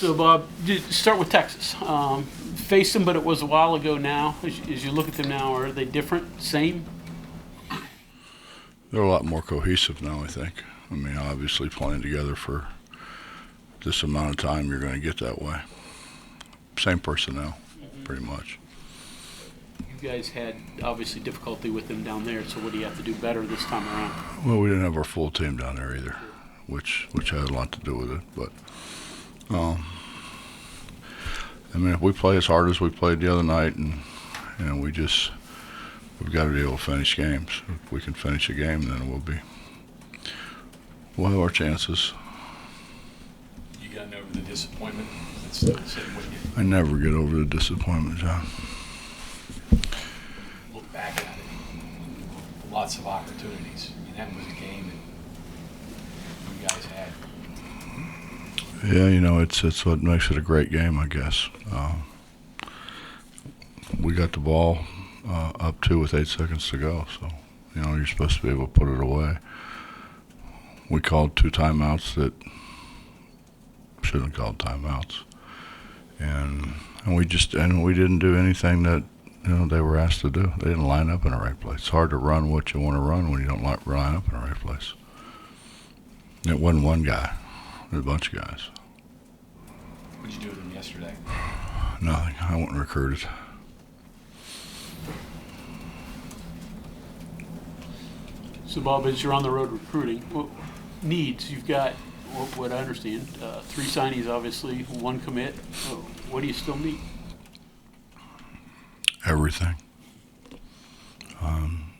So, Bob, start with Texas. Faced them, but it was a while ago now. As you look at them now, are they different, same? They're a lot more cohesive now, I think. I mean, obviously playing together for this amount of time, you're going to get that way. Same personnel, pretty much. You guys had, obviously, difficulty with them down there, so what do you have to do better this time around? Well, we didn't have our full team down there either, which had a lot to do with it. But, I mean, if we play as hard as we played the other night, and we've got to be able to finish games. If we can finish a game, then we'll have our chances. You gotten over the disappointment that's still sitting with you? I never get over the disappointment, John. Look back at it. Lots of opportunities. I mean, that was a game that you guys had. Yeah, it's what makes it a great game, I guess. We got the ball up 2 with 8 seconds to go, so you're supposed to be able to put it away. We called 2 timeouts that shouldn't have called timeouts, and we didn't do anything that they were asked to do. They didn't line up in the right place. It's hard to run what you want to run when you don't line up in the right place. It wasn't one guy. It was a bunch of guys. What did you do with them yesterday? Nothing. I wasn't recruited. So, Bob, as you're on the road recruiting, needs, you've got, what I understand, 3 signees, obviously, 1 commit. What do you still need? Everything.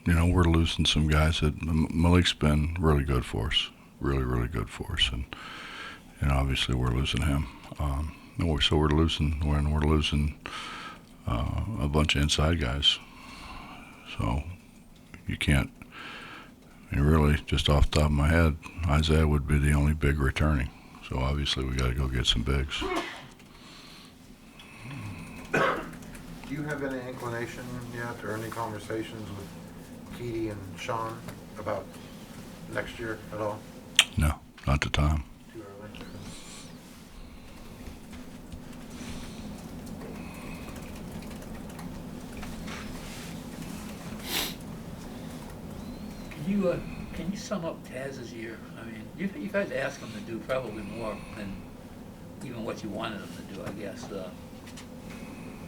We're losing some guys. Malik's been really good for us. Really, really good for us. And obviously we're losing him. So we're losing a bunch of inside guys. So you can't. Really, just off the top of my head, Isaiah would be the only big returning. So obviously we got to go get some bigs. Do you have any inclination yet, or any conversations with Keedy and Sean about next year at all? No, not the time. Too early. Can you sum up Taz's year? I mean, you guys asked him to do probably more than even what you wanted him to do, I guess.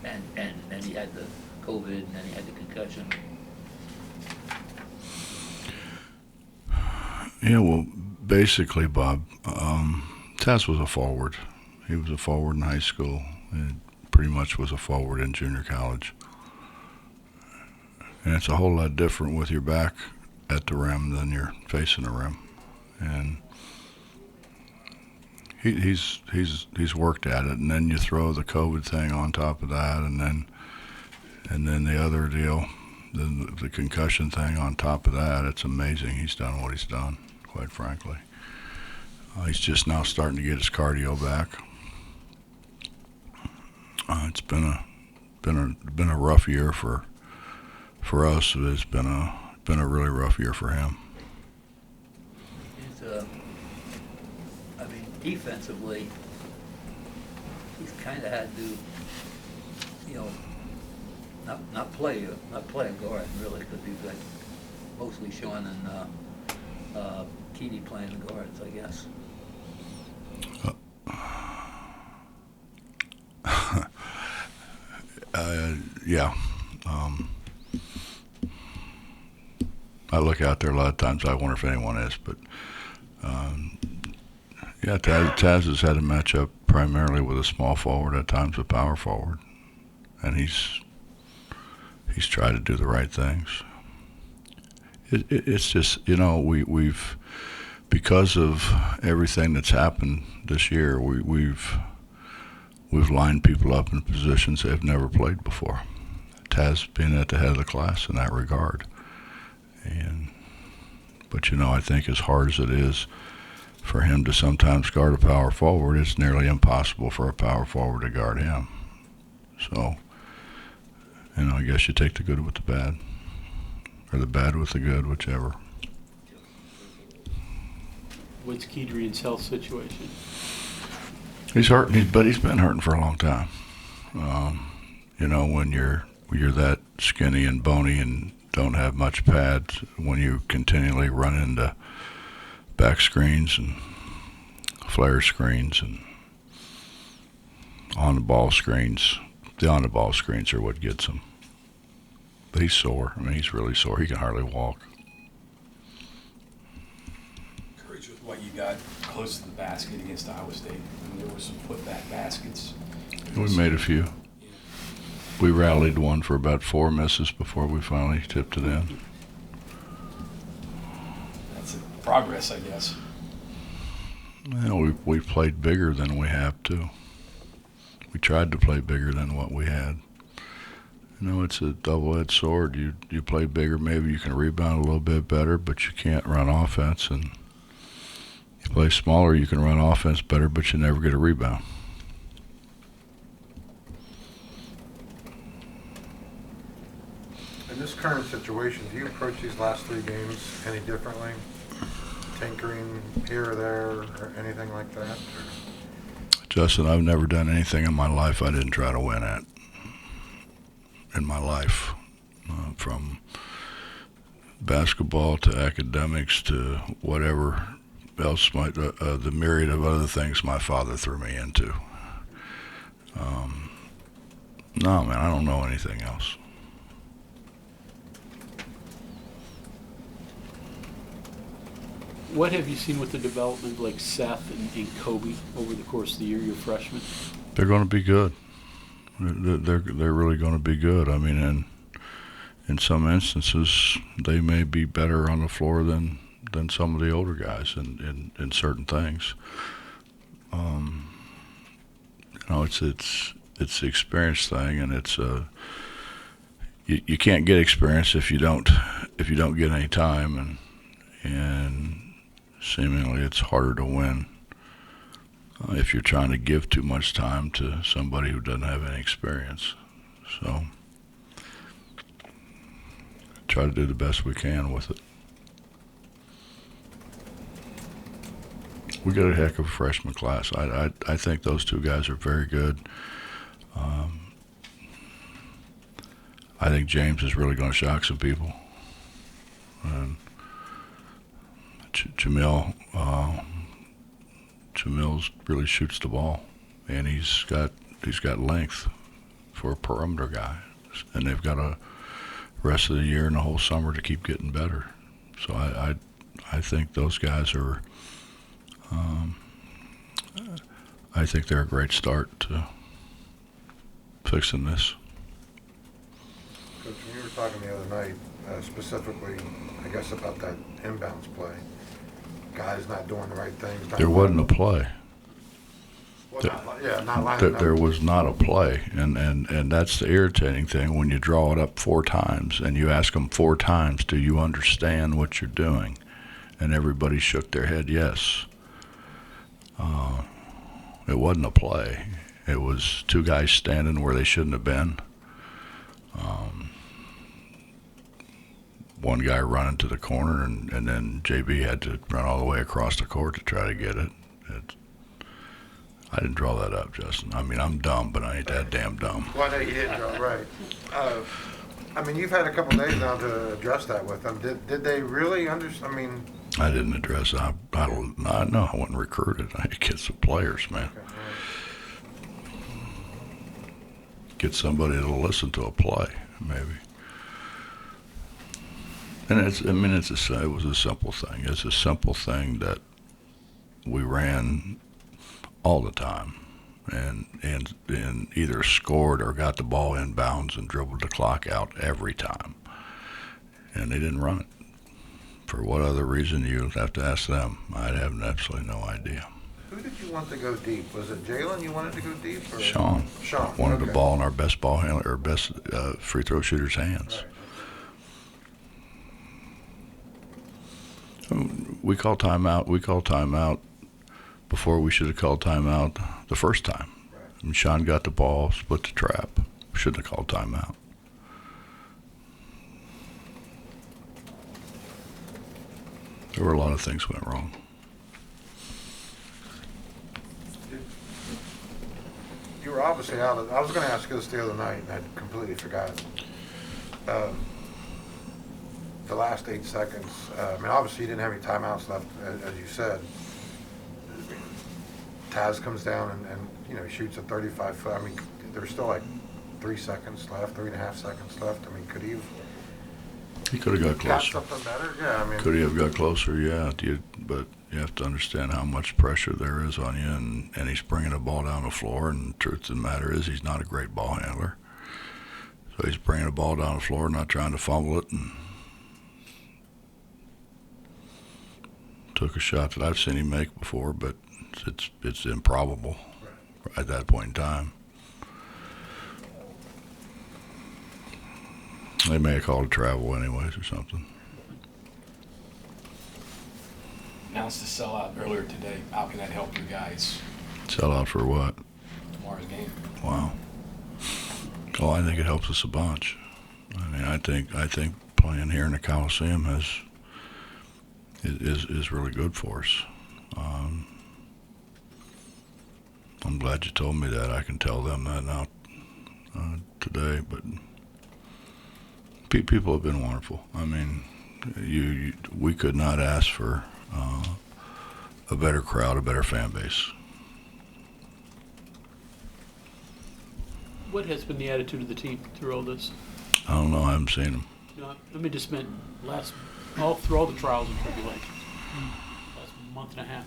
And then he had the COVID, and then he had the concussion. Yeah, well, basically, Bob, Taz was a forward. He was a forward in high school, and pretty much was a forward in junior college. And it's a whole lot different with your back at the rim than you're facing the rim. And he's worked at it, and then you throw the COVID thing on top of that, and then the other deal, the concussion thing on top of that. It's amazing he's done what he's done, quite frankly. He's just now starting to get his cardio back. It's been a rough year for us. It's been a really rough year for him. Defensively, he's kind of had to, not play a guard really, because he's like mostly Sean and Keedy playing the guards, I guess. Yeah. I look out there a lot of times. I wonder if anyone is, but yeah, Taz has had to match up primarily with a small forward, at times a power forward, and he's tried to do the right things. It's just we've because of everything that's happened this year, we've lined people up in positions they've never played before. Taz being at the head of the class in that regard. But I think as hard as it is for him to sometimes guard a power forward, it's nearly impossible for a power forward to guard him. So, I guess you take the good with the bad, or the bad with the good, whichever. What's Kedrian's health situation? He's hurting, but he's been hurting for a long time. You know, when you're that skinny and bony and don't have much pads, when you continually run into back screens and flare screens and on the ball screens, the on the ball screens are what gets him. But he's sore. I mean, he's really sore. He can hardly walk. Courage with what you got close to the basket against Iowa State. I mean, there were some putback baskets. We made a few. We rallied one for about 4 misses before we finally tipped it in. That's progress, I guess. You know, we played bigger than we have to. We tried to play bigger than what we had. You know, it's a double-edged sword. You play bigger, maybe you can rebound a little bit better, but you can't run offense. And you play smaller, you can run offense better, but you never get a rebound. In this current situation, do you approach these last 3 games any differently? Tinkering here or there or anything like that? Justin, I've never done anything in my life I didn't try to win at. In my life, from basketball to academics to whatever else might, the myriad of other things my father threw me into. No, man, I don't know anything else. What have you seen with the development of like Seth and Kobe over the course of the year, your freshmen? They're going to be good. They're really going to be good. I mean, in some instances, they may be better on the floor than some of the older guys in certain things. You know, it's the experience thing, and it's you can't get experience if you don't get any time, and seemingly it's harder to win if you're trying to give too much time to somebody who doesn't have any experience. So try to do the best we can with it. We got a heck of a freshman class. I think those 2 guys are very good. I think James is really going to shock some people. And Jamil really shoots the ball, and he's got length for a perimeter guy, and they've got a rest of the year and the whole summer to keep getting better. So I think those guys are. I think they're a great start to fixing this. Coach, when you were talking the other night, specifically, I guess about that inbounds play, guys not doing the right things. There wasn't a play. Well, not lining up. There was not a play, and that's the irritating thing when you draw it up 4 times and you ask them 4 times, do you understand what you're doing? And everybody shook their head yes. It wasn't a play. It was 2 guys standing where they shouldn't have been. One guy running to the corner, and then JB had to run all the way across the court to try to get it. I didn't draw that up, Justin. I mean, I'm dumb, but I ain't that damn dumb. Well, no, you didn't draw right. I mean, you've had a couple days now to address that with them. Did they really understand? I mean, I didn't address it. I know I wasn't recruited. I get some players, man. okay, Get somebody to listen to a play, maybe. And it was a simple thing. It's a simple thing that we ran all the time, and either scored or got the ball inbounds and dribbled the clock out every time. And they didn't run it. For what other reason, you'd have to ask them. I have absolutely no idea. Who did you want to go deep? Was it Jalen you wanted to go deep? Or? Sean wanted the ball in our best ball handler, or best free throw shooter's hands. Right. We called timeout. We called timeout before we should have called timeout the first time. Right. And Sean got the ball, split the trap. Shouldn't have called timeout. There were a lot of things went wrong. you were obviously out of, I was going to ask you this the other night, and I completely forgot. The last 8 seconds, I mean, obviously you didn't have any timeouts left, as you said. Taz comes down and you know, shoots a 35-foot. I mean, there's still like 3 seconds left, 3.5 seconds left. I mean, could he have He could have got got closer. something better? Yeah, I mean. Could he have got closer? Yeah. But you have to understand how much pressure there is on you, and he's bringing the ball down the floor, and the truth of the matter is he's not a great ball handler. So he's bringing the ball down the floor, not trying to fumble it, and took a shot that I've seen him make before, but it's improbable at that point in time. They may have called it travel anyways or something. Announced the sellout earlier today. How can that help you guys Sell out for what? tomorrow's game? Wow. Oh, I think it helps us a bunch. I mean, I think playing here in the Coliseum is really good for us. I'm glad you told me that. I can tell them that now today. But people have been wonderful. I mean, we could not ask for a better crowd, a better fan base. What has been the attitude of the team through all this? I don't know. I haven't seen them. You know, I mean, just meant through all the trials and tribulations. Last month and a half.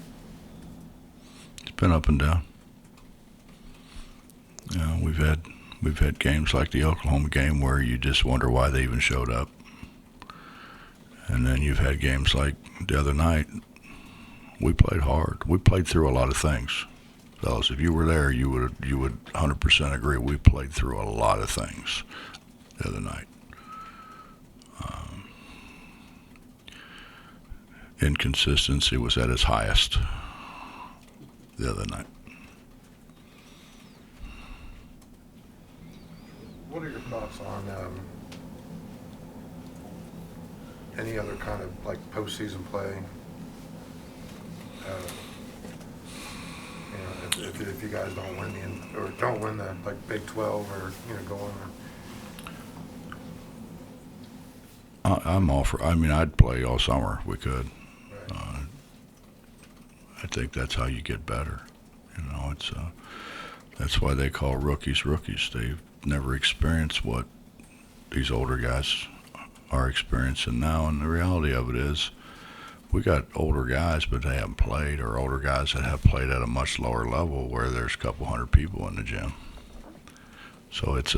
It's been up and down. You know, we've had games like the Oklahoma game where you just wonder why they even showed up. And then you've had games like the other night. We played hard. We played through a lot of things. Fellas, if you were there, you would 100% agree we played through a lot of things the other night. Inconsistency was at its highest the other night. What are your thoughts on any other kind of like postseason play? You know, if you guys don't win the like Big 12 or you know go on. I'm all for. I mean, I'd play all summer if we could. Right. I think that's how you get better. You know, it's that's why they call rookies rookies. They've never experienced what these older guys are experiencing now, and the reality of it is we got older guys, but they haven't played, or older guys that have played at a much lower level where there's a couple hundred people in the gym. So it's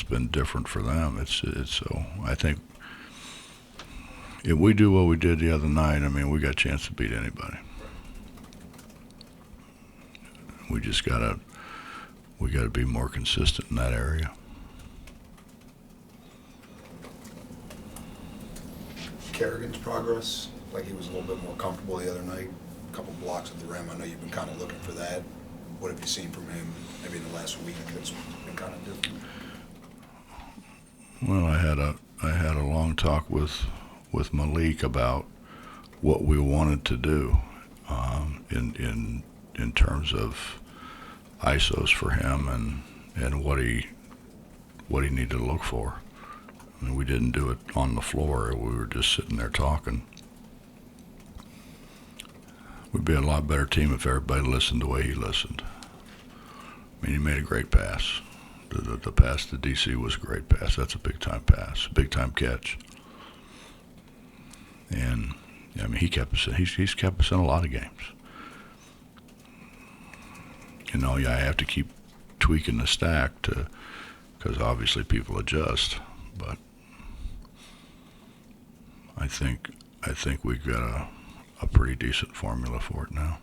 been different for them. So I think if we do what we did the other night, I mean, we got a chance to beat anybody. We just gotta be more consistent in that area. Kerrigan's progress, like he was a little bit more comfortable the other night, a couple blocks at the rim. I know you've been kind of looking for that. What have you seen from him maybe in the last week that's been kind of different? Well, I had a long talk with Malik about what we wanted to do in terms of ISOs for him and what he needed to look for. I mean, we didn't do it on the floor. We were just sitting there talking. We'd be a lot better team if everybody listened the way he listened. I mean, he made a great pass. The pass to DC was a great pass. That's a big-time pass, big-time catch. And, I mean, he's kept us in a lot of games. You know, I have to keep tweaking the stack because obviously people adjust. But I think we've got a pretty decent formula for it now.